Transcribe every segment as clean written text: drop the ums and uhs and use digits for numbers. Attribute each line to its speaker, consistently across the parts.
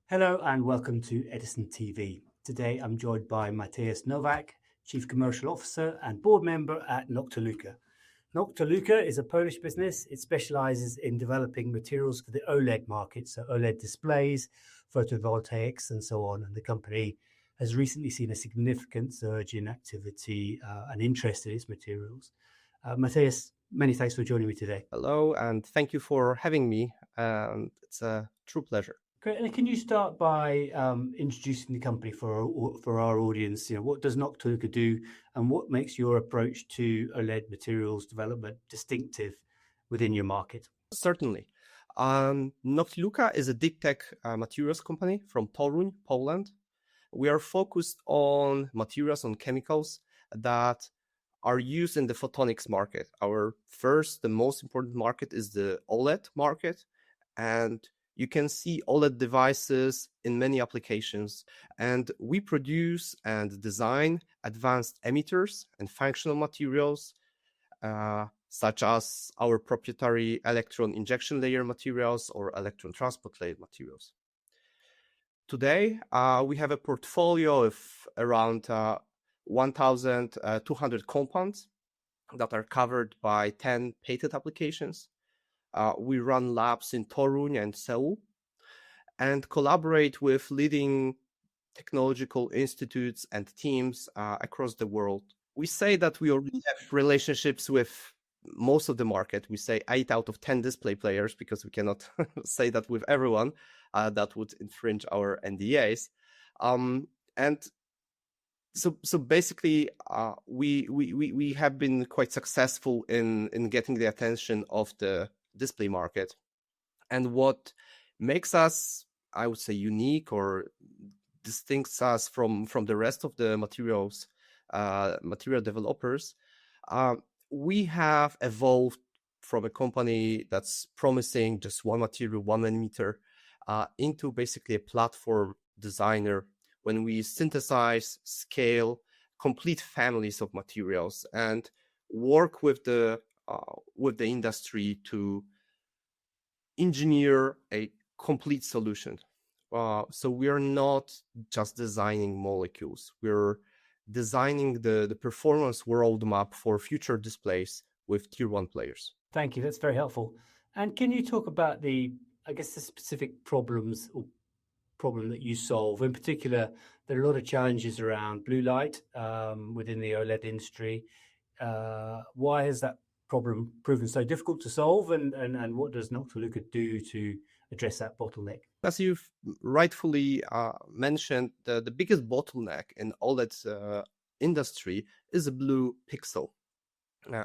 Speaker 1: Hello and welcome to Edison TV. Today I'm joined by Mateusz Nowak, Chief Commercial Officer and Board Member at Noctiluca. Noctiluca is a Polish business. It specializes in developing materials for the OLED market, so OLED displays, photovoltaics, and so on. And the company has recently seen a significant surge in activity and interest in its materials. Mateusz, many thanks for joining me today.
Speaker 2: Hello, and thank you for having me. It's a true pleasure.
Speaker 1: Great. And can you start by introducing the company for our audience? What does Noctiluca do, and what makes your approach to OLED materials development distinctive within your market?
Speaker 2: Certainly. Noctiluca is a deep tech materials company from Toruń, Poland. We are focused on materials, on chemicals that are used in the photonics market. Our first, the most important market is the OLED market, and you can see OLED devices in many applications. And we produce and design advanced emitters and functional materials, such as our proprietary electron injection layer materials or electron transport layer materials. Today, we have a portfolio of around 1,200 compounds that are covered by 10 patent applications. We run labs in Toruń and Seoul and collaborate with leading technological institutes and teams across the world. We say that we already have relationships with most of the market. We say 8 out of 10 display players because we cannot say that with everyone. That would infringe our NDAs. And so basically, we have been quite successful in getting the attention of the display market. And what makes us, I would say, unique or distincts us from the rest of the material developers, we have evolved from a company that's promising just one material, one emitter, into basically a platform designer when we synthesize, scale complete families of materials and work with the industry to engineer a complete solution. So we are not just designing molecules. We're designing the performance roadmap for future displays with tier 1 players.
Speaker 1: Thank you. That's very helpful. And can you talk about the specific problem that you solve? In particular, there are a lot of challenges around blue light within the OLED industry. Why has that problem proven so difficult to solve, and what does Noctiluca do to address that bottleneck?
Speaker 2: As you've rightfully mentioned, the biggest bottleneck in OLED industry is a blue pixel.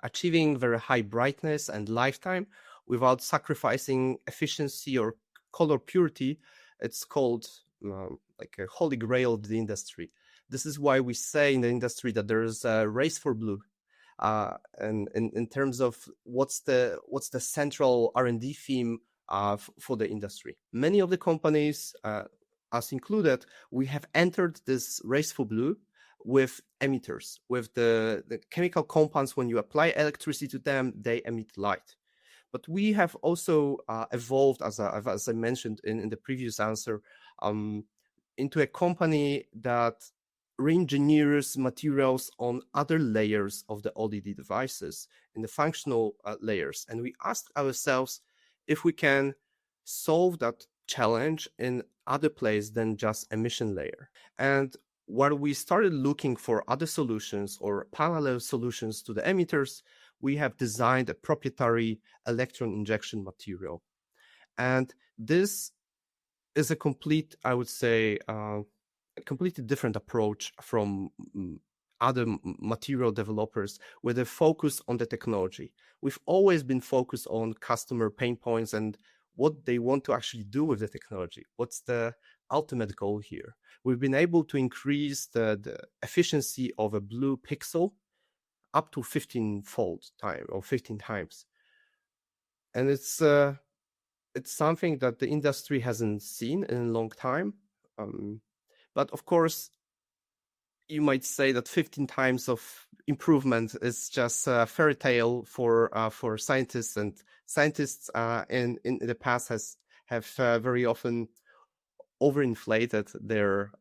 Speaker 2: Achieving very high brightness and lifetime without sacrificing efficiency or color purity, it's called like a holy grail of the industry. This is why we say in the industry that there is a race for blue. And in terms of what's the central R&D theme for the industry. Many of the companies, us included, we have entered this race for blue with emitters, with the chemical compounds. When you apply electricity to them, they emit light. But we have also evolved, as I mentioned in the previous answer, into a company that re-engineers materials on other layers of the OLED devices, in the functional layers. And we asked ourselves if we can solve that challenge in other place than just emission layer. And while we started looking for other solutions or parallel solutions to the emitters, we have designed a proprietary electron injection material. And this is a complete, I would say, a completely different approach from other material developers with a focus on the technology. We've always been focused on customer pain points and what they want to actually do with the technology. What's the ultimate goal here? We've been able to increase the efficiency of a blue pixel up to 15-fold time or 15 times. And it's something that the industry hasn't seen in a long time. But of course, you might say that 15 times of improvement is just a fairy tale for scientists, and scientists in the past have very often overinflated their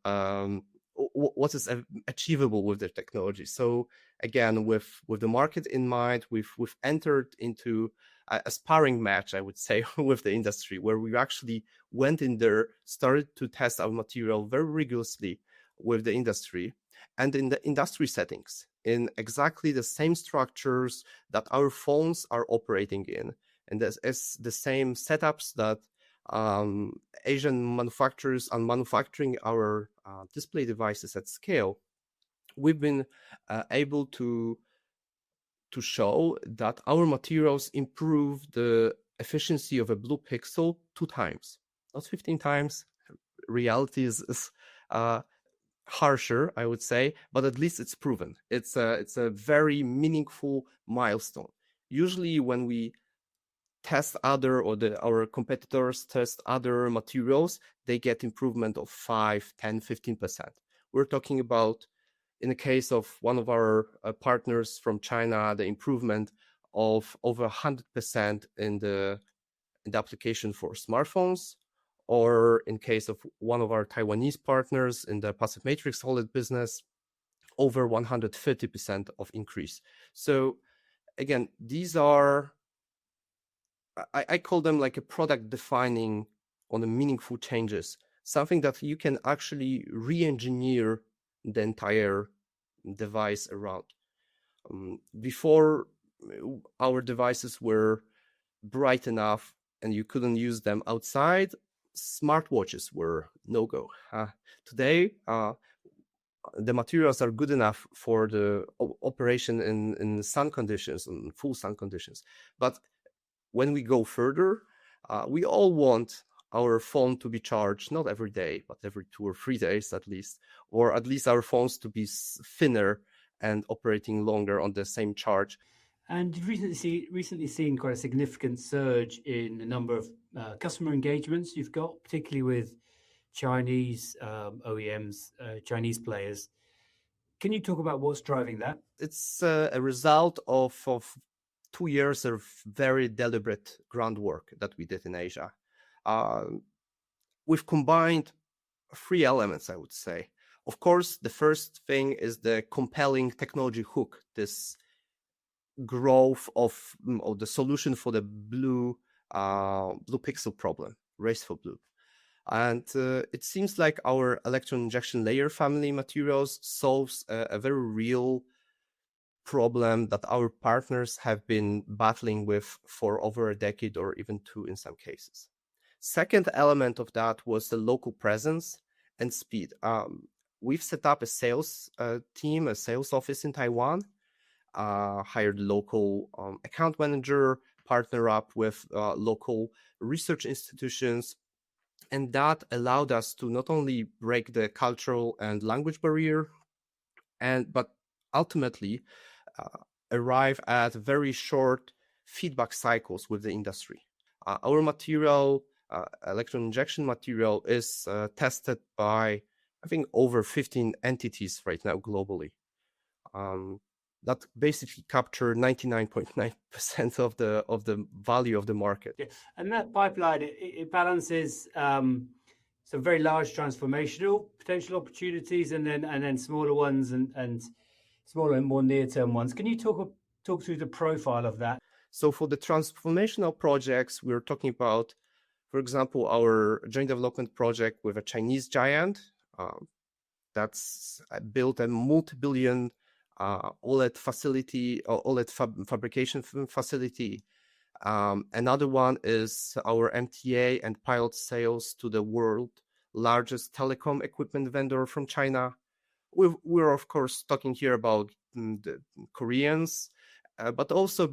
Speaker 2: what is achievable with their technology. So again, with the market in mind, we've entered into a sparring match, I would say, with the industry, where we actually went in there, started to test our material very rigorously with the industry, and in the industry settings, in exactly the same structures that our phones are operating in, and as the same setups that Asian manufacturers are manufacturing our display devices at scale. We've been able to show that our materials improve the efficiency of a blue pixel 2 times, not 15 times. Reality is harsher, I would say, but at least it's proven. It's a very meaningful milestone. Usually when we test our competitors test other materials, they get improvement of 5, 10, 15%. We're talking about, in the case of one of our partners from China, the improvement of over 100% in the application for smartphones, or in case of one of our Taiwanese partners in the passive matrix OLED business, over 150% of increase. So again, these are, I call them like a product defining on the meaningful changes, something that you can actually re-engineer the entire device around. Before, our devices were bright enough and you couldn't use them outside, smartwatches were no-go. Today, the materials are good enough for the operation in sun conditions, in full sun conditions. But when we go further, we all want our phone to be charged not every day, but every 2 or 3 days at least, or at least our phones to be thinner and operating longer on the same charge.
Speaker 1: And you've recently seen quite a significant surge in the number of customer engagements you've got, particularly with Chinese OEMs, Chinese players. Can you talk about what's driving that?
Speaker 2: It's a result of 2 years of very deliberate groundwork that we did in Asia. We've combined 3 elements, I would say. Of course, the first thing is the compelling technology hook, this growth of the solution for the blue pixel problem, race for blue. And it seems like our electron injection layer family materials solves a very real problem that our partners have been battling with for over a decade or even 2 in some cases. Second element of that was the local presence and speed. We've set up a sales team, a sales office in Taiwan, hired local account manager, partner up with local research institutions, and that allowed us to not only break the cultural and language barrier, but ultimately arrive at very short feedback cycles with the industry. Our material, electron injection material, is tested by, I think, over 15 entities right now globally. That basically capture 99.9% of the value of the market.
Speaker 1: Yeah. And that pipeline, it balances some very large transformational potential opportunities, and then smaller ones and smaller and more near-term ones. Can you talk through the profile of that?
Speaker 2: So for the transformational projects, we're talking about, for example, our joint development project with a Chinese giant that's built a multi-billion OLED facility or OLED fabrication facility. Another one is our MTA and pilot sales to the world largest telecom equipment vendor from China. We're of course talking here about the Koreans, but also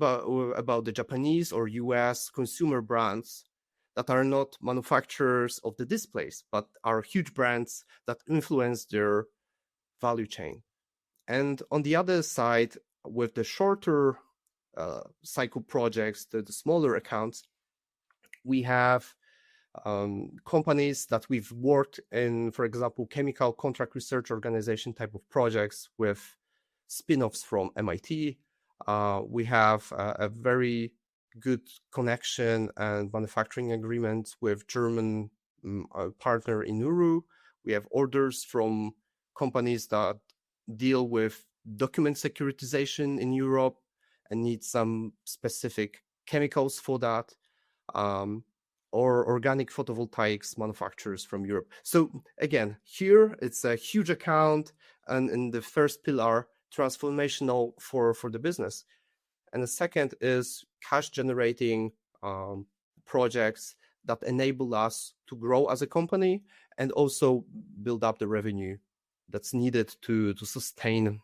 Speaker 2: about the Japanese or US consumer brands that are not manufacturers of the displays, but are huge brands that influence their value chain. And on the other side, with the shorter cycle projects, the smaller accounts, we have companies that we've worked in, for example, chemical contract research organization type of projects with spin-offs from MIT. We have a very good connection and manufacturing agreement with German partner in Uru. We have orders from companies that deal with document securitization in Europe and need some specific chemicals for that, or organic photovoltaics manufacturers from Europe. So again, here it's a huge account, and in the first pillar, transformational for the business. And the second is cash generating projects that enable us to grow as a company and also build up the revenue that's needed to sustain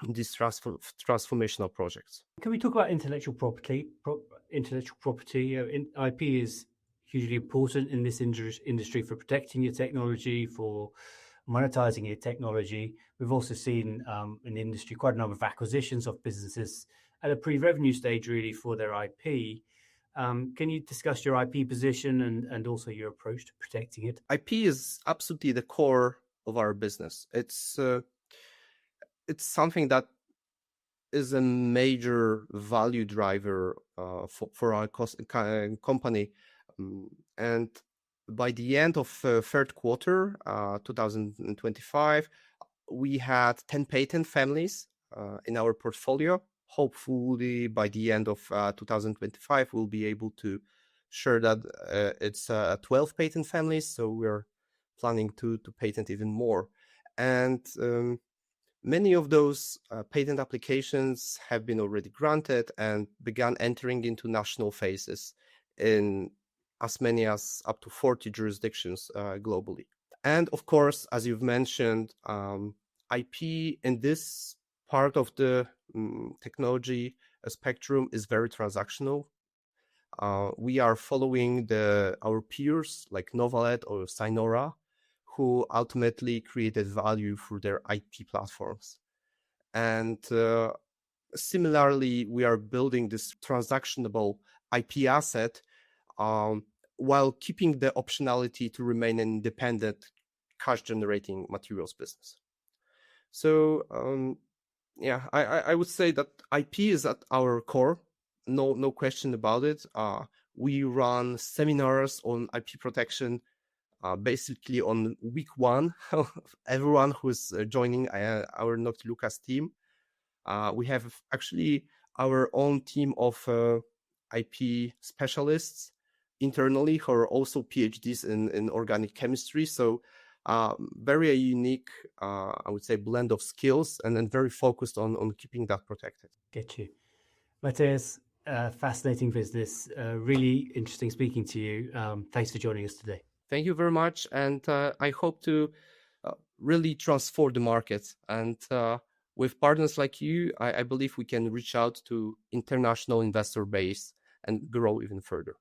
Speaker 2: these transformational projects.
Speaker 1: Can we talk about intellectual property? IP is hugely important in this industry for protecting your technology, for monetizing your technology. We've also seen in the industry quite a number of acquisitions of businesses at a pre-revenue stage, really, for their IP. Can you discuss your IP position and also your approach to protecting it?
Speaker 2: IP is absolutely the core of our business. It's something that is a major value driver for our company. And by the end of third quarter 2025, we had 10 patent families in our portfolio. Hopefully, by the end of 2025, we'll be able to share that it's 12 patent families. So we're planning to patent even more. And many of those patent applications have been already granted and began entering into national phases in as many as up to 40 jurisdictions globally. And of course, as you've mentioned, IP in this part of the technology spectrum is very transactional. We are following our peers like Novaled or Sinora, who ultimately created value through their IP platforms. And similarly, we are building this transactionable IP asset while keeping the optionality to remain an independent cash-generating materials business. So I would say that IP is at our core, no question about it. We run seminars on IP protection basically on week one of everyone who's joining our Noctiluca's team. We have actually our own team of IP specialists internally who are also PhDs in organic chemistry. So very unique, I would say, blend of skills, and then very focused on keeping that protected.
Speaker 1: Get you. Mateusz, fascinating business. Really interesting speaking to you. Thanks for joining us today.
Speaker 2: Thank you very much. And I hope to really transform the market. And with partners like you, I believe we can reach out to international investor base and grow even further.